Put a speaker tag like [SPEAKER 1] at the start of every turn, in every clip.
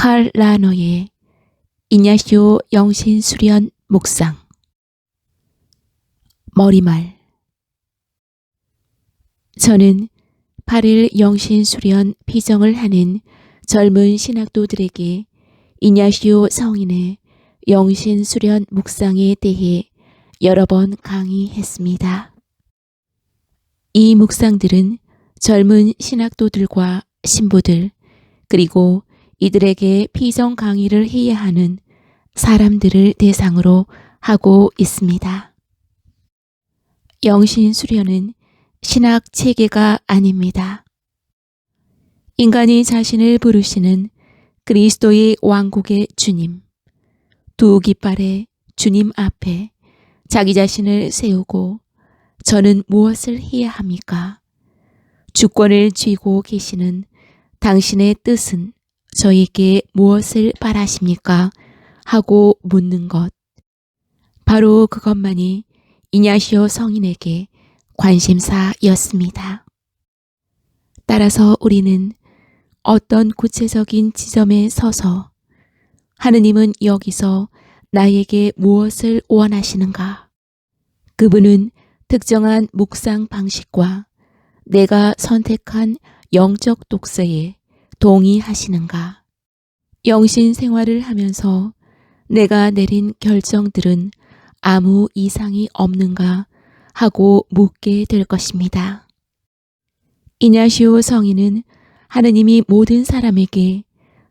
[SPEAKER 1] 칼 라너의 이냐시오 영신수련 묵상. 머리말. 저는 8일 영신수련 피정을 하는 젊은 신학도들에게 이냐시오 성인의 영신수련 묵상에 대해 여러 번 강의했습니다. 이 묵상들은 젊은 신학도들과 신부들, 그리고 이들에게 피정 강의를 해야 하는 사람들을 대상으로 하고 있습니다. 영신수련은 신학 체계가 아닙니다. 인간이 자신을 부르시는 그리스도의 왕국의 주님, 두 깃발의 주님 앞에 자기 자신을 세우고 저는 무엇을 해야 합니까? 주권을 쥐고 계시는 당신의 뜻은 저에게 무엇을 바라십니까? 하고 묻는 것. 바로 그것만이 이냐시오 성인에게 관심사였습니다. 따라서 우리는 어떤 구체적인 지점에 서서 하느님은 여기서 나에게 무엇을 원하시는가? 그분은 특정한 묵상 방식과 내가 선택한 영적 독서에 동의하시는가? 영신 생활을 하면서 내가 내린 결정들은 아무 이상이 없는가 하고 묻게 될 것입니다. 이냐시오 성인은 하느님이 모든 사람에게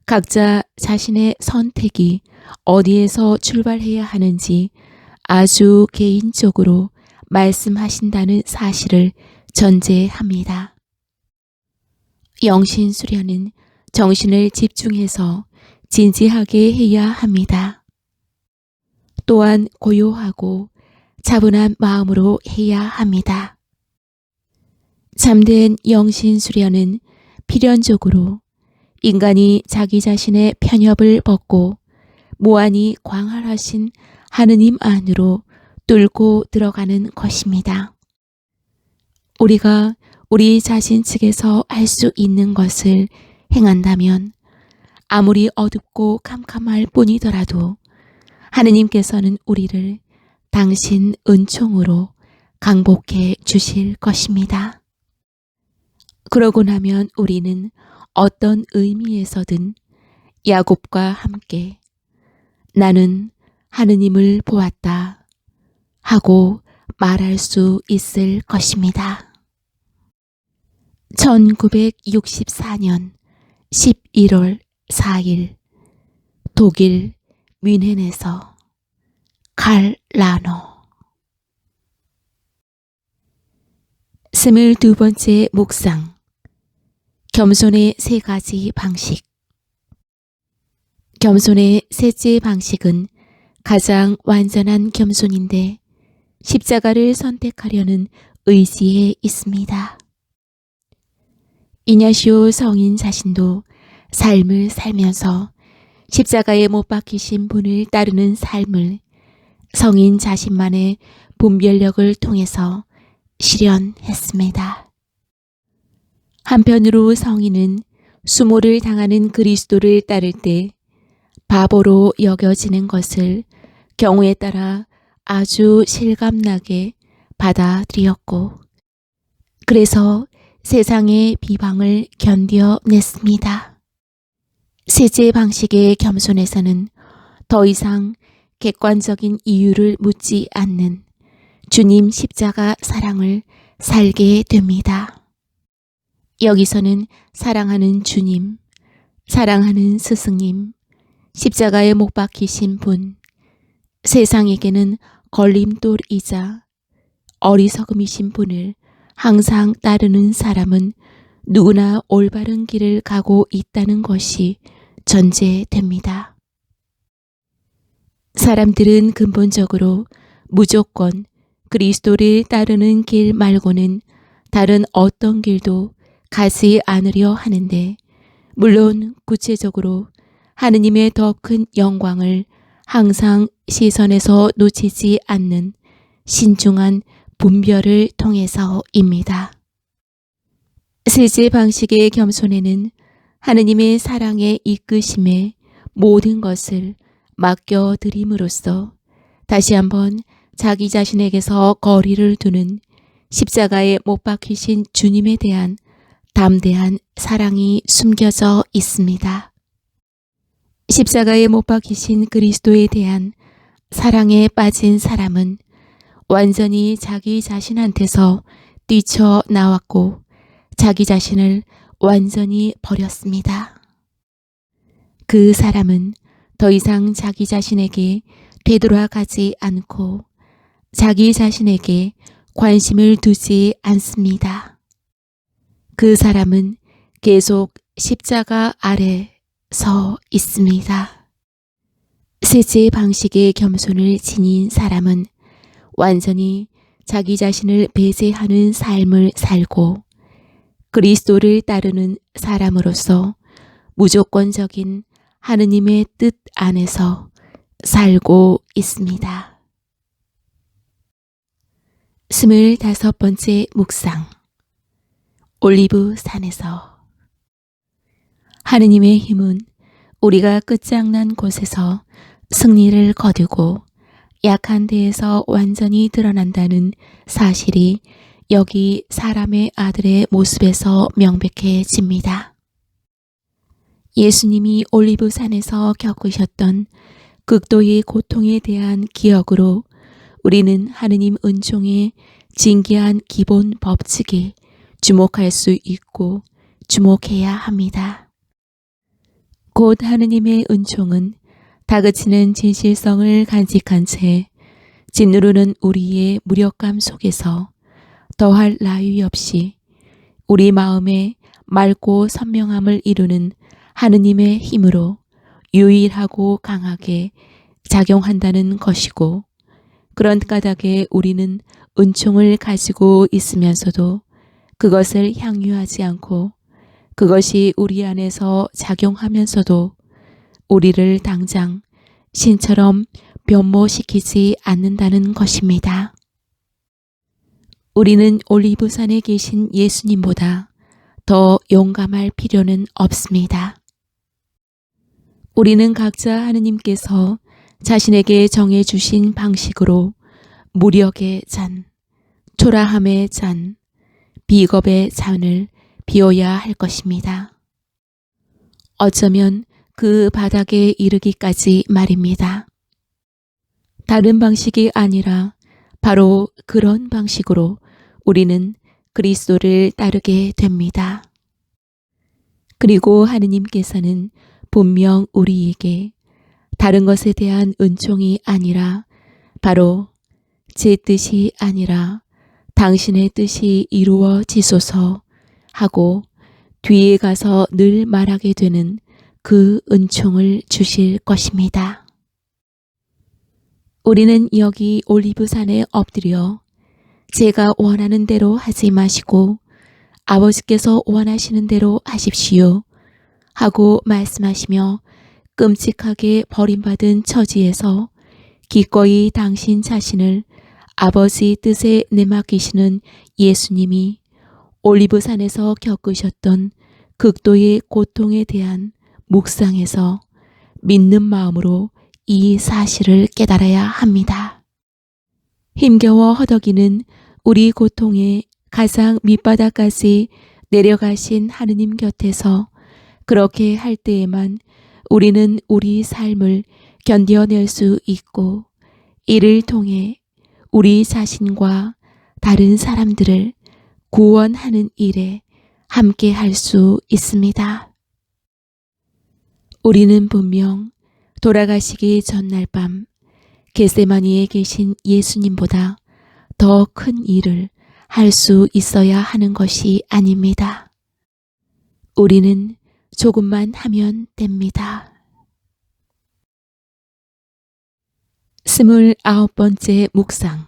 [SPEAKER 1] 각자 자신의 선택이 어디에서 출발해야 하는지 아주 개인적으로 말씀하신다는 사실을 전제합니다. 영신수련은 정신을 집중해서 진지하게 해야 합니다. 또한 고요하고 차분한 마음으로 해야 합니다. 참된 영신수련은 필연적으로 인간이 자기 자신의 편협을 벗고 무한히 광활하신 하느님 안으로 뚫고 들어가는 것입니다. 우리가 우리 자신 측에서 할 수 있는 것을 행한다면 아무리 어둡고 캄캄할 뿐이더라도 하느님께서는 우리를 당신 은총으로 강복해 주실 것입니다. 그러고 나면 우리는 어떤 의미에서든 야곱과 함께 나는 하느님을 보았다 하고 말할 수 있을 것입니다. 1964년 11월 4일 독일 뮌헨에서 칼 라너. 22번째 묵상. 겸손의 세 가지 방식. 겸손의 셋째 방식은 가장 완전한 겸손인데 십자가를 선택하려는 의지에 있습니다. 이냐시오 성인 자신도 삶을 살면서 십자가에 못 박히신 분을 따르는 삶을 성인 자신만의 분별력을 통해서 실현했습니다. 한편으로 성인은 수모를 당하는 그리스도를 따를 때 바보로 여겨지는 것을 경우에 따라 아주 실감나게 받아들였고, 그래서 세상의 비방을 견뎌냈습니다. 셋째 방식의 겸손에서는 더 이상 객관적인 이유를 묻지 않는 주님 십자가 사랑을 살게 됩니다. 여기서는 사랑하는 주님, 사랑하는 스승님, 십자가에 못 박히신 분, 세상에게는 걸림돌이자 어리석음이신 분을 항상 따르는 사람은 누구나 올바른 길을 가고 있다는 것이 전제됩니다. 사람들은 근본적으로 무조건 그리스도를 따르는 길 말고는 다른 어떤 길도 가지 않으려 하는데, 물론 구체적으로 하느님의 더 큰 영광을 항상 시선에서 놓치지 않는 신중한 분별을 통해서입니다. 셋째 방식의 겸손에는 하느님의 사랑의 이끄심에 모든 것을 맡겨드림으로써 다시 한번 자기 자신에게서 거리를 두는 십자가에 못 박히신 주님에 대한 담대한 사랑이 숨겨져 있습니다. 십자가에 못 박히신 그리스도에 대한 사랑에 빠진 사람은 완전히 자기 자신한테서 뛰쳐나왔고 자기 자신을 완전히 버렸습니다. 그 사람은 더 이상 자기 자신에게 되돌아가지 않고 자기 자신에게 관심을 두지 않습니다. 그 사람은 계속 십자가 아래 서 있습니다. 셋째 방식의 겸손을 지닌 사람은 완전히 자기 자신을 배제하는 삶을 살고 그리스도를 따르는 사람으로서 무조건적인 하느님의 뜻 안에서 살고 있습니다. 25번째 묵상. 올리브 산에서. 하느님의 힘은 우리가 끝장난 곳에서 승리를 거두고 약한 데에서 완전히 드러난다는 사실이 여기 사람의 아들의 모습에서 명백해집니다. 예수님이 올리브산에서 겪으셨던 극도의 고통에 대한 기억으로 우리는 하느님 은총의 진기한 기본 법칙에 주목할 수 있고 주목해야 합니다. 곧 하느님의 은총은 다그치는 진실성을 간직한 채 짓누르는 우리의 무력감 속에서 더할 나위 없이 우리 마음의 맑고 선명함을 이루는 하느님의 힘으로 유일하고 강하게 작용한다는 것이고, 그런 까닭에 우리는 은총을 가지고 있으면서도 그것을 향유하지 않고 그것이 우리 안에서 작용하면서도 우리를 당장 신처럼 변모시키지 않는다는 것입니다. 우리는 올리브산에 계신 예수님보다 더 용감할 필요는 없습니다. 우리는 각자 하느님께서 자신에게 정해주신 방식으로 무력의 잔, 초라함의 잔, 비겁의 잔을 비워야 할 것입니다. 어쩌면 그 바닥에 이르기까지 말입니다. 다른 방식이 아니라 바로 그런 방식으로 우리는 그리스도를 따르게 됩니다. 그리고 하느님께서는 분명 우리에게 다른 것에 대한 은총이 아니라 바로 제 뜻이 아니라 당신의 뜻이 이루어지소서 하고 뒤에 가서 늘 말하게 되는 그 은총을 주실 것입니다. 우리는 여기 올리브산에 엎드려 제가 원하는 대로 하지 마시고 아버지께서 원하시는 대로 하십시오 하고 말씀하시며 끔찍하게 버림받은 처지에서 기꺼이 당신 자신을 아버지 뜻에 내맡기시는 예수님이 올리브산에서 겪으셨던 극도의 고통에 대한 묵상에서 믿는 마음으로 이 사실을 깨달아야 합니다. 힘겨워 허덕이는 우리 고통의 가장 밑바닥까지 내려가신 하느님 곁에서 그렇게 할 때에만 우리는 우리 삶을 견뎌낼 수 있고 이를 통해 우리 자신과 다른 사람들을 구원하는 일에 함께 할 수 있습니다. 우리는 분명 돌아가시기 전날 밤 겟세마니에 계신 예수님보다 더 큰 일을 할 수 있어야 하는 것이 아닙니다. 우리는 조금만 하면 됩니다. 29번째 묵상.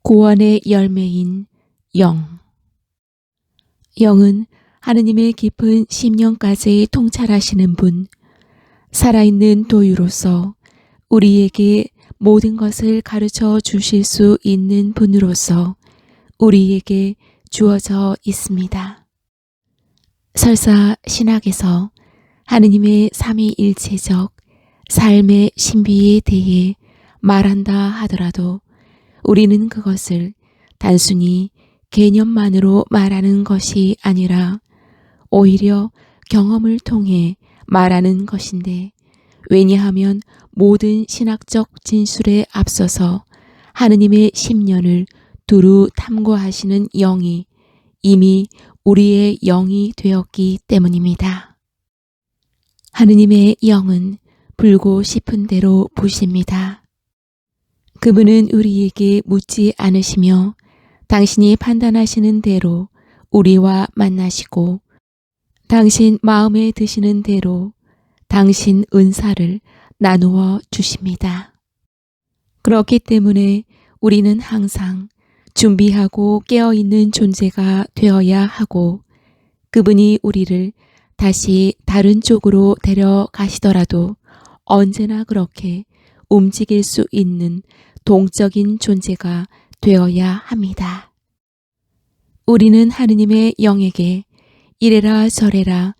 [SPEAKER 1] 구원의 열매인 영. 영은 하느님의 깊은 심령까지 통찰하시는 분, 살아있는 도유로서 우리에게 모든 것을 가르쳐 주실 수 있는 분으로서 우리에게 주어져 있습니다. 설사 신학에서 하느님의 삼위일체적 삶의 신비에 대해 말한다 하더라도 우리는 그것을 단순히 개념만으로 말하는 것이 아니라 오히려 경험을 통해 말하는 것인데, 왜냐하면 모든 신학적 진술에 앞서서 하느님의 심년을 두루 탐구하시는 영이 이미 우리의 영이 되었기 때문입니다. 하느님의 영은 불고 싶은 대로 부십니다. 그분은 우리에게 묻지 않으시며 당신이 판단하시는 대로 우리와 만나시고 당신 마음에 드시는 대로 당신 은사를 나누어 주십니다. 그렇기 때문에 우리는 항상 준비하고 깨어있는 존재가 되어야 하고, 그분이 우리를 다시 다른 쪽으로 데려가시더라도 언제나 그렇게 움직일 수 있는 동적인 존재가 되어야 합니다. 우리는 하느님의 영에게 이래라 저래라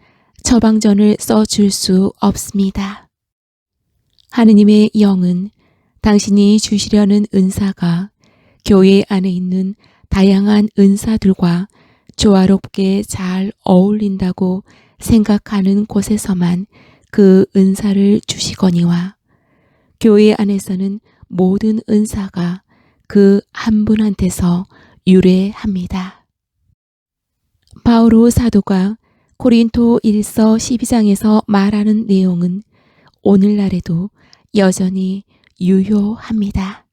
[SPEAKER 1] 처방전을 써줄 수 없습니다. 하느님의 영은 당신이 주시려는 은사가 교회 안에 있는 다양한 은사들과 조화롭게 잘 어울린다고 생각하는 곳에서만 그 은사를 주시거니와, 교회 안에서는 모든 은사가 그 한 분한테서 유래합니다. 바오로 사도가 고린토 1서 12장에서 말하는 내용은 오늘날에도 여전히 유효합니다.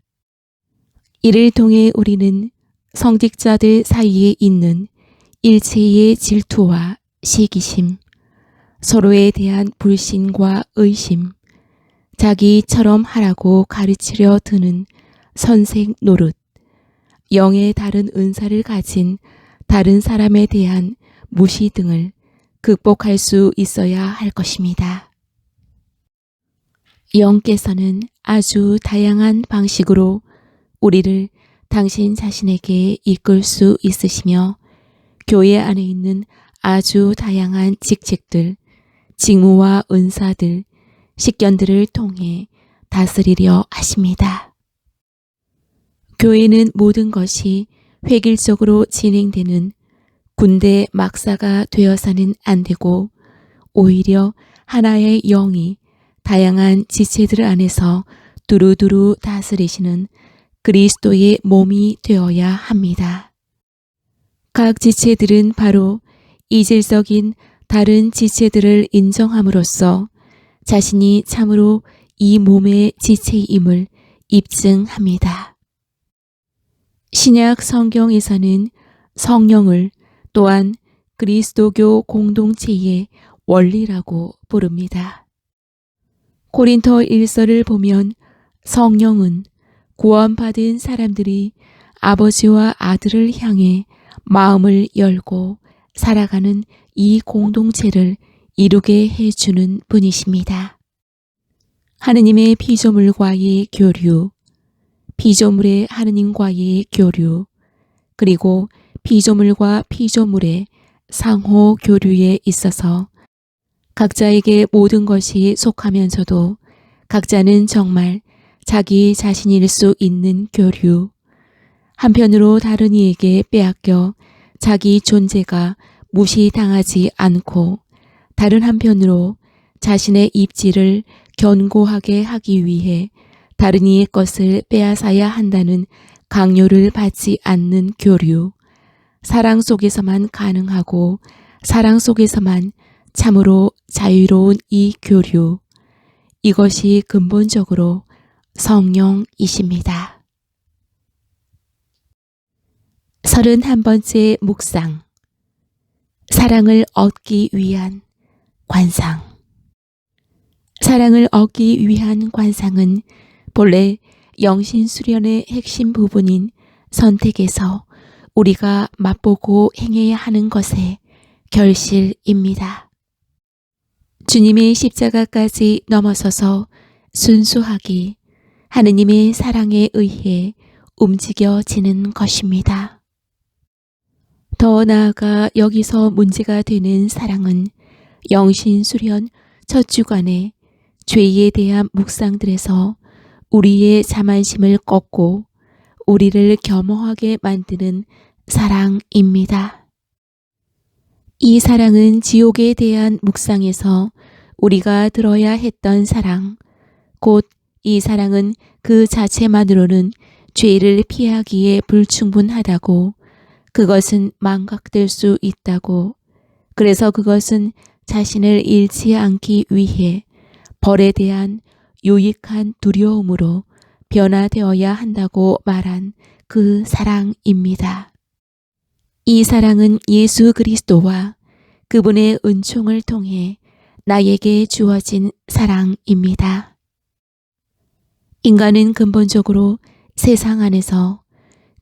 [SPEAKER 1] 이를 통해 우리는 성직자들 사이에 있는 일체의 질투와 시기심, 서로에 대한 불신과 의심, 자기처럼 하라고 가르치려 드는 선생 노릇, 영의 다른 은사를 가진 다른 사람에 대한 무시 등을 극복할 수 있어야 할 것입니다. 영께서는 아주 다양한 방식으로 우리를 당신 자신에게 이끌 수 있으시며, 교회 안에 있는 아주 다양한 직책들, 직무와 은사들, 식견들을 통해 다스리려 하십니다. 교회는 모든 것이 획일적으로 진행되는 군대 막사가 되어서는 안 되고, 오히려 하나의 영이 다양한 지체들 안에서 두루두루 다스리시는 그리스도의 몸이 되어야 합니다. 각 지체들은 바로 이질적인 다른 지체들을 인정함으로써 자신이 참으로 이 몸의 지체임을 입증합니다. 신약 성경에서는 성령을 또한 그리스도교 공동체의 원리라고 부릅니다. 고린토 1서를 보면 성령은 구원받은 사람들이 아버지와 아들을 향해 마음을 열고 살아가는 이 공동체를 이루게 해주는 분이십니다. 하느님의 피조물과의 교류, 피조물의 하느님과의 교류, 그리고 피조물과 피조물의 상호 교류에 있어서 각자에게 모든 것이 속하면서도 각자는 정말 자기 자신일 수 있는 교류, 한편으로 다른 이에게 빼앗겨 자기 존재가 무시당하지 않고 다른 한편으로 자신의 입지를 견고하게 하기 위해 다른 이의 것을 빼앗아야 한다는 강요를 받지 않는 교류, 사랑 속에서만 가능하고 사랑 속에서만 참으로 자유로운 이 교류, 이것이 근본적으로 성령이십니다. 31번째 묵상, 사랑을 얻기 위한 관상. 사랑을 얻기 위한 관상은 본래 영신수련의 핵심 부분인 선택에서 우리가 맛보고 행해야 하는 것의 결실입니다. 주님의 십자가까지 넘어서서 순수하게 하느님의 사랑에 의해 움직여지는 것입니다. 더 나아가 여기서 문제가 되는 사랑은 영신수련 첫 주간에 죄에 대한 묵상들에서 우리의 자만심을 꺾고 우리를 겸허하게 만드는 사랑입니다. 이 사랑은 지옥에 대한 묵상에서 우리가 들어야 했던 사랑, 곧 이 사랑은 그 자체만으로는 죄를 피하기에 불충분하다고, 그것은 망각될 수 있다고, 그래서 그것은 자신을 잃지 않기 위해 벌에 대한 유익한 두려움으로 변화되어야 한다고 말한 그 사랑입니다. 이 사랑은 예수 그리스도와 그분의 은총을 통해 나에게 주어진 사랑입니다. 인간은 근본적으로 세상 안에서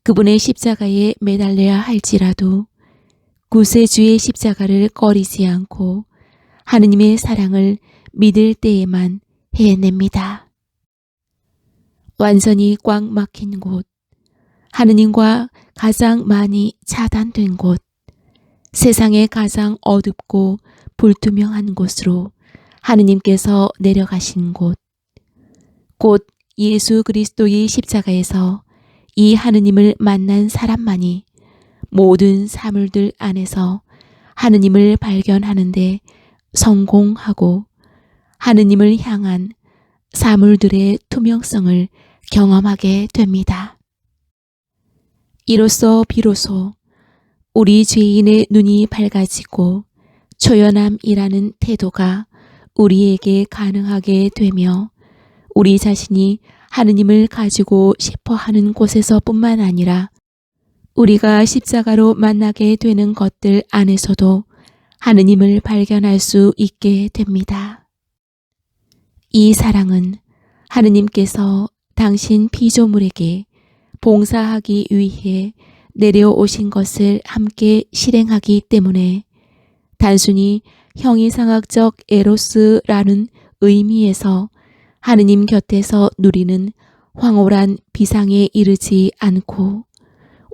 [SPEAKER 1] 그분의 십자가에 매달려야 할지라도 구세주의 십자가를 꺼리지 않고 하느님의 사랑을 믿을 때에만 해냅니다. 완전히 꽉 막힌 곳, 하느님과 가장 많이 차단된 곳, 세상에 가장 어둡고 불투명한 곳으로 하느님께서 내려가신 곳, 곧 예수 그리스도의 십자가에서 이 하느님을 만난 사람만이 모든 사물들 안에서 하느님을 발견하는데 성공하고 하느님을 향한 사물들의 투명성을 경험하게 됩니다. 이로써 비로소 우리 죄인의 눈이 밝아지고 초연함이라는 태도가 우리에게 가능하게 되며 우리 자신이 하느님을 가지고 싶어 하는 곳에서뿐만 아니라 우리가 십자가로 만나게 되는 것들 안에서도 하느님을 발견할 수 있게 됩니다. 이 사랑은 하느님께서 당신 피조물에게 봉사하기 위해 내려오신 것을 함께 실행하기 때문에 단순히 형이상학적 에로스라는 의미에서 하느님 곁에서 누리는 황홀한 비상에 이르지 않고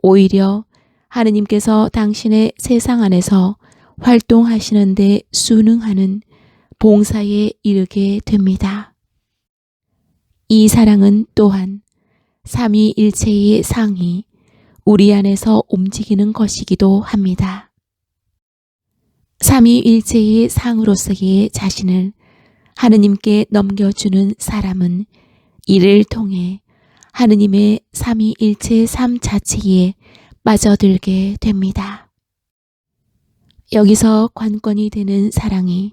[SPEAKER 1] 오히려 하느님께서 당신의 세상 안에서 활동하시는 데 순응하는 봉사에 이르게 됩니다. 이 사랑은 또한 삼위일체의 상이 우리 안에서 움직이는 것이기도 합니다. 삼위일체의 상으로서의 자신을 하느님께 넘겨주는 사람은 이를 통해 하느님의 삼위일체 삶 자체에 빠져들게 됩니다. 여기서 관건이 되는 사랑이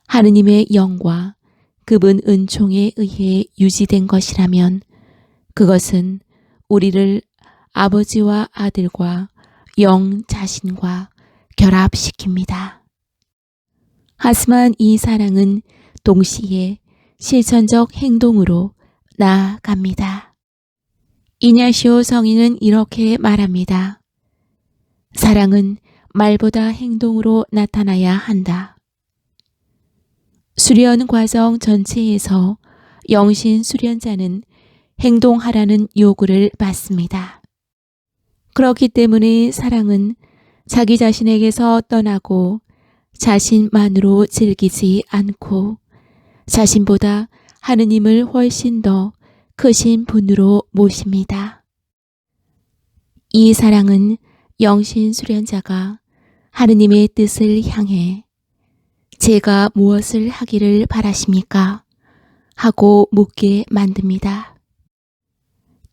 [SPEAKER 1] 하느님의 영과 그분 은총에 의해 유지된 것이라면 그것은 우리를 아버지와 아들과 영 자신과 결합시킵니다. 하지만 이 사랑은 동시에 실천적 행동으로 나아갑니다. 이냐시오 성인은 이렇게 말합니다. 사랑은 말보다 행동으로 나타나야 한다. 수련 과정 전체에서 영신 수련자는 행동하라는 요구를 받습니다. 그렇기 때문에 사랑은 자기 자신에게서 떠나고 자신만으로 즐기지 않고 자신보다 하느님을 훨씬 더 크신 분으로 모십니다. 이 사랑은 영신 수련자가 하느님의 뜻을 향해 제가 무엇을 하기를 바라십니까? 하고 묻게 만듭니다.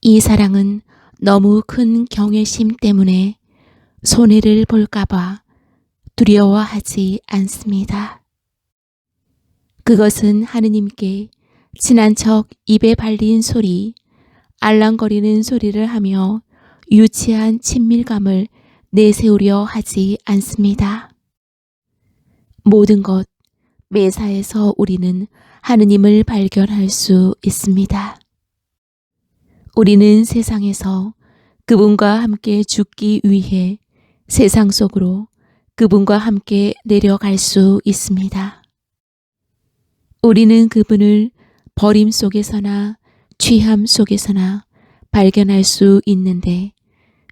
[SPEAKER 1] 이 사랑은 너무 큰 경외심 때문에 손해를 볼까봐 두려워하지 않습니다. 그것은 하느님께 친한 척 입에 발린 소리, 알랑거리는 소리를 하며 유치한 친밀감을 내세우려 하지 않습니다. 모든 것, 매사에서 우리는 하느님을 발견할 수 있습니다. 우리는 세상에서 그분과 함께 죽기 위해 세상 속으로 그분과 함께 내려갈 수 있습니다. 우리는 그분을 버림 속에서나 취함 속에서나 발견할 수 있는데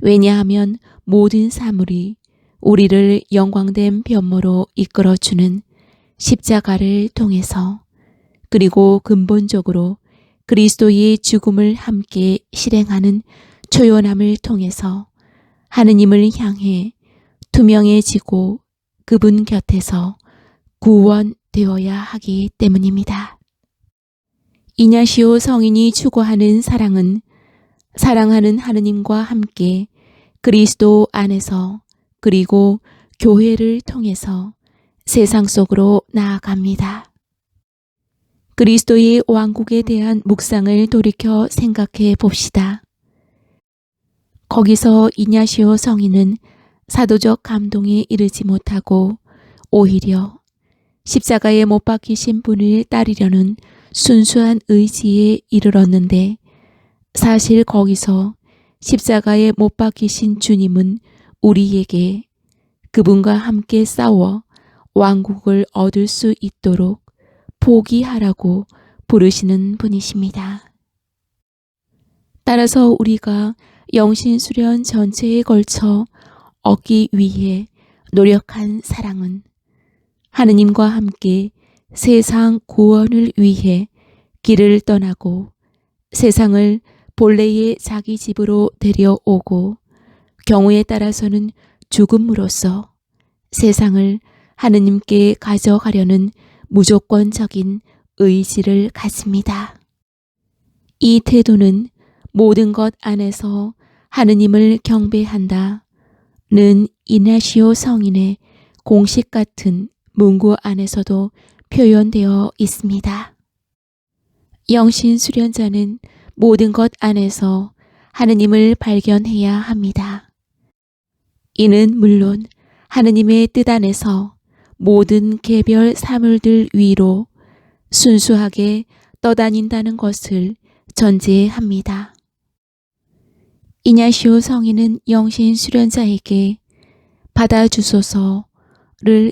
[SPEAKER 1] 왜냐하면 모든 사물이 우리를 영광된 변모로 이끌어주는 십자가를 통해서 그리고 근본적으로 그리스도의 죽음을 함께 실행하는 초연함을 통해서 하느님을 향해 투명해지고 그분 곁에서 구원되어야 하기 때문입니다. 이냐시오 성인이 추구하는 사랑은 사랑하는 하느님과 함께 그리스도 안에서 그리고 교회를 통해서 세상 속으로 나아갑니다. 그리스도의 왕국에 대한 묵상을 돌이켜 생각해 봅시다. 거기서 이냐시오 성인은 사도적 감동에 이르지 못하고 오히려 십자가에 못 박히신 분을 따르려는 순수한 의지에 이르렀는데 사실 거기서 십자가에 못 박히신 주님은 우리에게 그분과 함께 싸워 왕국을 얻을 수 있도록 포기하라고 부르시는 분이십니다. 따라서 우리가 영신수련 전체에 걸쳐 얻기 위해 노력한 사랑은 하느님과 함께 세상 구원을 위해 길을 떠나고 세상을 본래의 자기 집으로 데려오고 경우에 따라서는 죽음으로써 세상을 하느님께 가져가려는 무조건적인 의지를 갖습니다. 이 태도는 모든 것 안에서 하느님을 경배한다는 이냐시오 성인의 공식 같은 문구 안에서도 표현되어 있습니다. 영신 수련자는 모든 것 안에서 하느님을 발견해야 합니다. 이는 물론 하느님의 뜻 안에서 모든 개별 사물들 위로 순수하게 떠다닌다는 것을 전제합니다. 이냐시오 성인은 영신 수련자에게 받아주소서를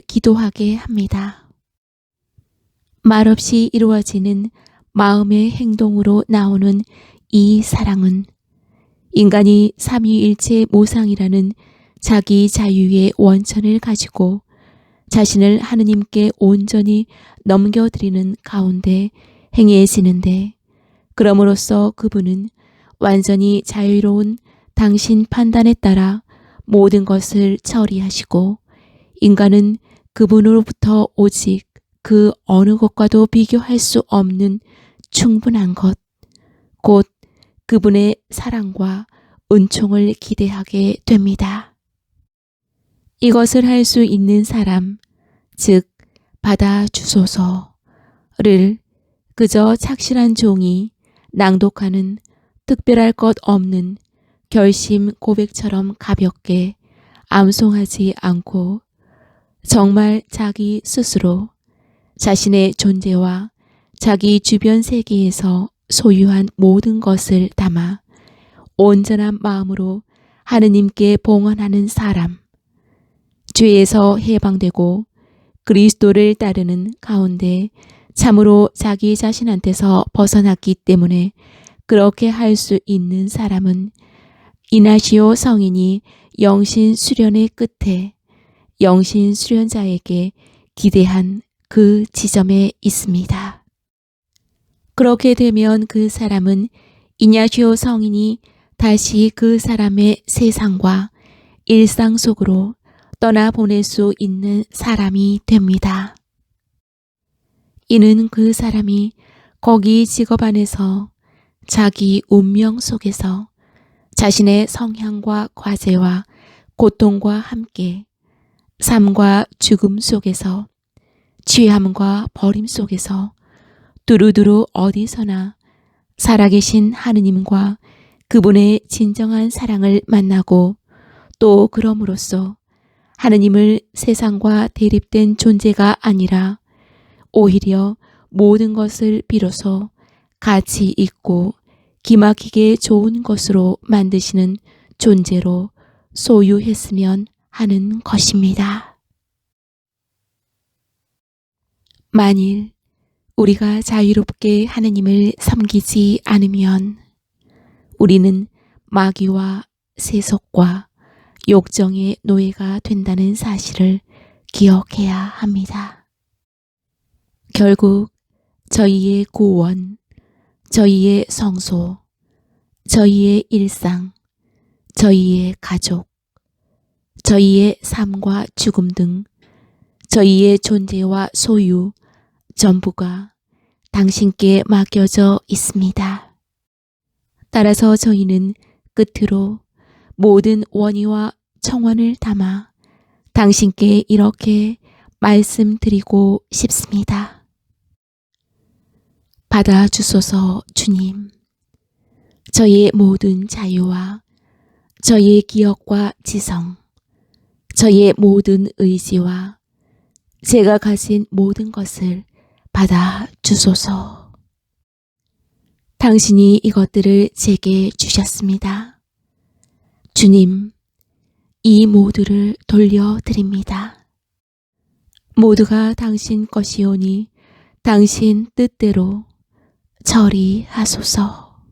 [SPEAKER 1] 기도하게 합니다. 말없이 이루어지는 마음의 행동으로 나오는 이 사랑은 인간이 삼위일체 모상이라는 자기 자유의 원천을 가지고 자신을 하느님께 온전히 넘겨드리는 가운데 행해지는데 그럼으로써 그분은 완전히 자유로운 당신 판단에 따라 모든 것을 처리하시고 인간은 그분으로부터 오직 그 어느 것과도 비교할 수 없는 충분한 것, 곧 그분의 사랑과 은총을 기대하게 됩니다. 이것을 할 수 있는 사람, 즉 받아주소서를 그저 착실한 종이 낭독하는 특별할 것 없는 결심 고백처럼 가볍게 암송하지 않고 정말 자기 스스로 자신의 존재와 자기 주변 세계에서 소유한 모든 것을 담아 온전한 마음으로 하느님께 봉헌하는 사람, 죄에서 해방되고 그리스도를 따르는 가운데 참으로 자기 자신한테서 벗어났기 때문에 그렇게 할 수 있는 사람은 이냐시오 성인이 영신 수련의 끝에 영신 수련자에게 기대한 그 지점에 있습니다. 그렇게 되면 그 사람은 이냐시오 성인이 다시 그 사람의 세상과 일상 속으로 떠나보낼 수 있는 사람이 됩니다. 이는 그 사람이 거기 직업 안에서 자기 운명 속에서 자신의 성향과 과제와 고통과 함께 삶과 죽음 속에서 취함과 버림 속에서 두루두루 어디서나 살아계신 하느님과 그분의 진정한 사랑을 만나고 또 그럼으로써 하느님을 세상과 대립된 존재가 아니라 오히려 모든 것을 비로소 가치 있고 기막히게 좋은 것으로 만드시는 존재로 소유했으면 하는 것입니다. 만일 우리가 자유롭게 하느님을 섬기지 않으면 우리는 마귀와 세속과 욕정의 노예가 된다는 사실을 기억해야 합니다. 결국 저희의 구원, 저희의 성소, 저희의 일상, 저희의 가족, 저희의 삶과 죽음 등 저희의 존재와 소유 전부가 당신께 맡겨져 있습니다. 따라서 저희는 끝으로 모든 원의와 청원을 담아 당신께 이렇게 말씀드리고 싶습니다. 받아주소서 주님. 저희의 모든 자유와 저희의 기억과 지성, 저희의 모든 의지와 제가 가진 모든 것을 받아주소서. 당신이 이것들을 제게 주셨습니다. 주님, 이 모두를 돌려드립니다. 모두가 당신 것이오니 당신 뜻대로 처리하소서.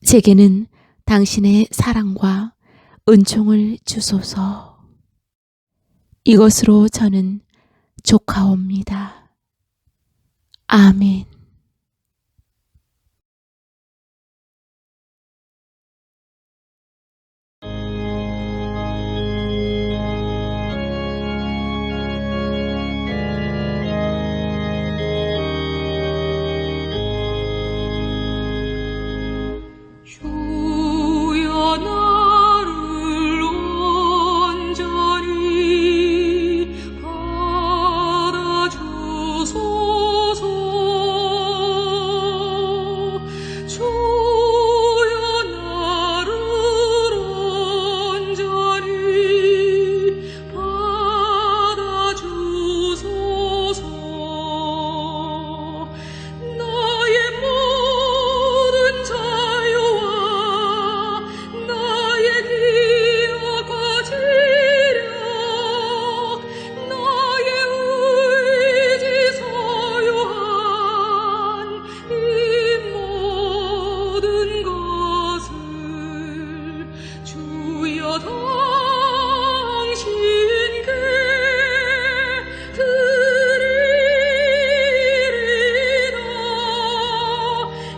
[SPEAKER 1] 제게는 당신의 사랑과 은총을 주소서. 이것으로 저는 족하옵니다. 아멘.
[SPEAKER 2] 주여 나를 온전히 받아주소서. 주여 나를 온전히 받아주소서. 나의 모든 자유와 나의 기억과 지력, 나의 의지 소유한 이 모든 것을 주여 당신께 드리리라.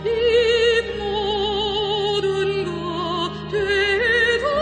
[SPEAKER 2] 이 모든 것 되돌려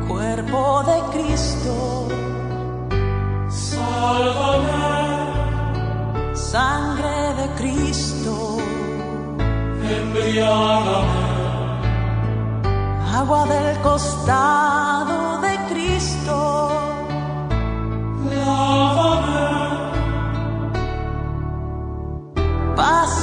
[SPEAKER 3] Cuerpo de Cristo,
[SPEAKER 2] sálvame.
[SPEAKER 3] sangre de Cristo,
[SPEAKER 2] Embriágame,
[SPEAKER 3] agua del costado de Cristo,
[SPEAKER 2] lávame,
[SPEAKER 3] paz